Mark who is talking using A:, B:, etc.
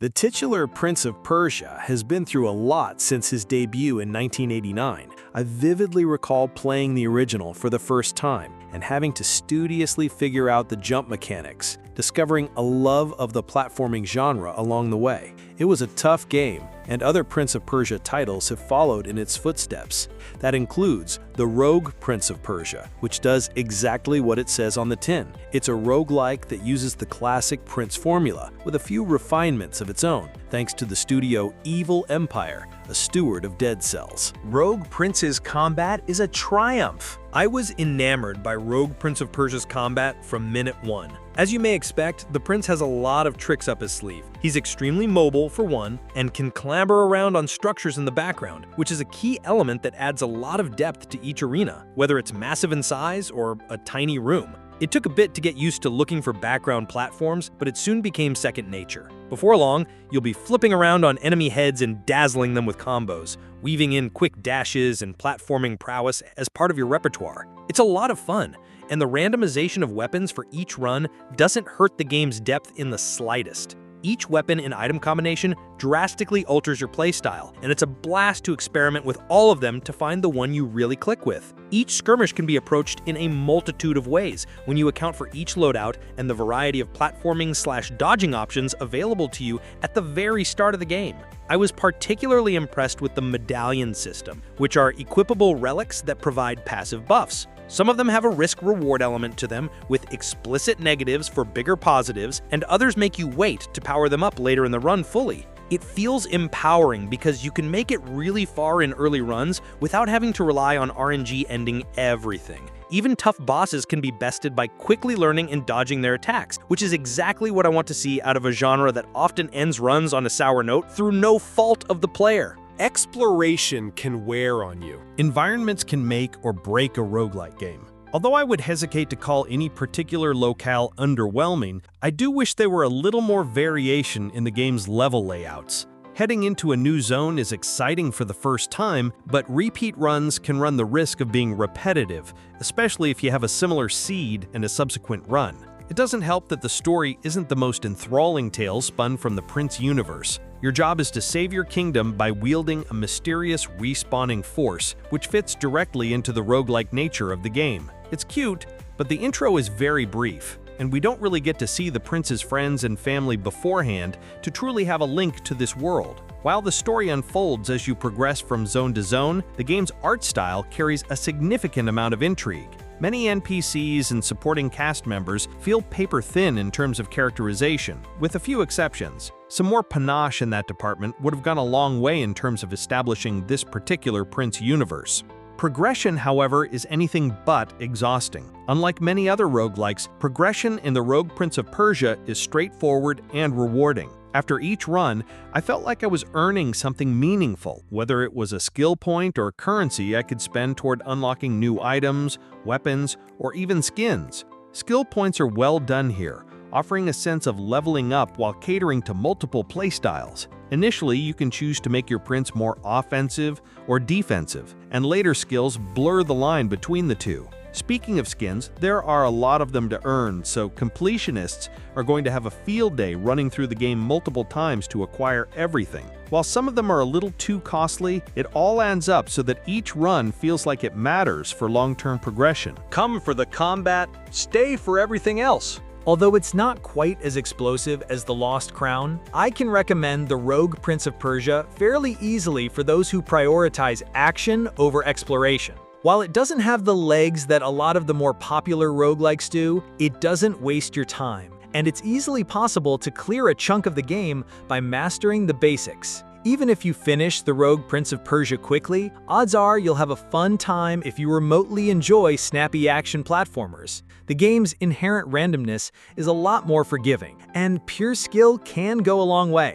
A: The titular Prince of Persia has been through a lot since his debut in 1989. I vividly recall playing the original for the first time and having to studiously figure out the jump mechanics, discovering a love of the platforming genre along the way. It was a tough game, and other Prince of Persia titles have followed in its footsteps. That includes the Rogue Prince of Persia, which does exactly what it says on the tin. It's a roguelike that uses the classic Prince formula, with a few refinements of its own, thanks to the studio Evil Empire, a steward of Dead Cells.
B: Rogue Prince's combat is a triumph. I was enamored by Rogue Prince of Persia's combat from minute one. As you may expect, the prince has a lot of tricks up his sleeve. He's extremely mobile, for one, and can clamber around on structures in the background, which is a key element that adds a lot of depth to each arena, whether it's massive in size or a tiny room. It took a bit to get used to looking for background platforms, but it soon became second nature. Before long, you'll be flipping around on enemy heads and dazzling them with combos, weaving in quick dashes and platforming prowess as part of your repertoire. It's a lot of fun, and the randomization of weapons for each run doesn't hurt the game's depth in the slightest. Each weapon and item combination drastically alters your playstyle, and it's a blast to experiment with all of them to find the one you really click with. Each skirmish can be approached in a multitude of ways when you account for each loadout and the variety of platforming/dodging options available to you at the very start of the game. I was particularly impressed with the medallion system, which are equipable relics that provide passive buffs. Some of them have a risk-reward element to them, with explicit negatives for bigger positives, and others make you wait to power them up later in the run fully. It feels empowering because you can make it really far in early runs without having to rely on RNG ending everything. Even tough bosses can be bested by quickly learning and dodging their attacks, which is exactly what I want to see out of a genre that often ends runs on a sour note through no fault of the player.
C: Exploration can wear on you. Environments can make or break a roguelike game. Although I would hesitate to call any particular locale underwhelming, I do wish there were a little more variation in the game's level layouts. Heading into a new zone is exciting for the first time, but repeat runs can run the risk of being repetitive, especially if you have a similar seed in a subsequent run. It doesn't help that the story isn't the most enthralling tale spun from the Prince universe. Your job is to save your kingdom by wielding a mysterious respawning force, which fits directly into the roguelike nature of the game. It's cute, but the intro is very brief, and we don't really get to see the prince's friends and family beforehand to truly have a link to this world. While the story unfolds as you progress from zone to zone, the game's art style carries a significant amount of intrigue. Many NPCs and supporting cast members feel paper-thin in terms of characterization, with a few exceptions. Some more panache in that department would have gone a long way in terms of establishing this particular Prince universe. Progression, however, is anything but exhausting. Unlike many other roguelikes, progression in the Rogue Prince of Persia is straightforward and rewarding. After each run, I felt like I was earning something meaningful, whether it was a skill point or currency I could spend toward unlocking new items, weapons, or even skins. Skill points are well done here, offering a sense of leveling up while catering to multiple playstyles. Initially, you can choose to make your prince more offensive or defensive, and later skills blur the line between the two. Speaking of skins, there are a lot of them to earn, so completionists are going to have a field day running through the game multiple times to acquire everything. While some of them are a little too costly, it all adds up so that each run feels like it matters for long-term progression.
B: Come for the combat, stay for everything else. Although it's not quite as explosive as The Lost Crown, I can recommend the Rogue Prince of Persia fairly easily for those who prioritize action over exploration. While it doesn't have the legs that a lot of the more popular roguelikes do, it doesn't waste your time, and it's easily possible to clear a chunk of the game by mastering the basics. Even if you finish the Rogue Prince of Persia quickly, odds are you'll have a fun time if you remotely enjoy snappy action platformers. The game's inherent randomness is a lot more forgiving, and pure skill can go a long way.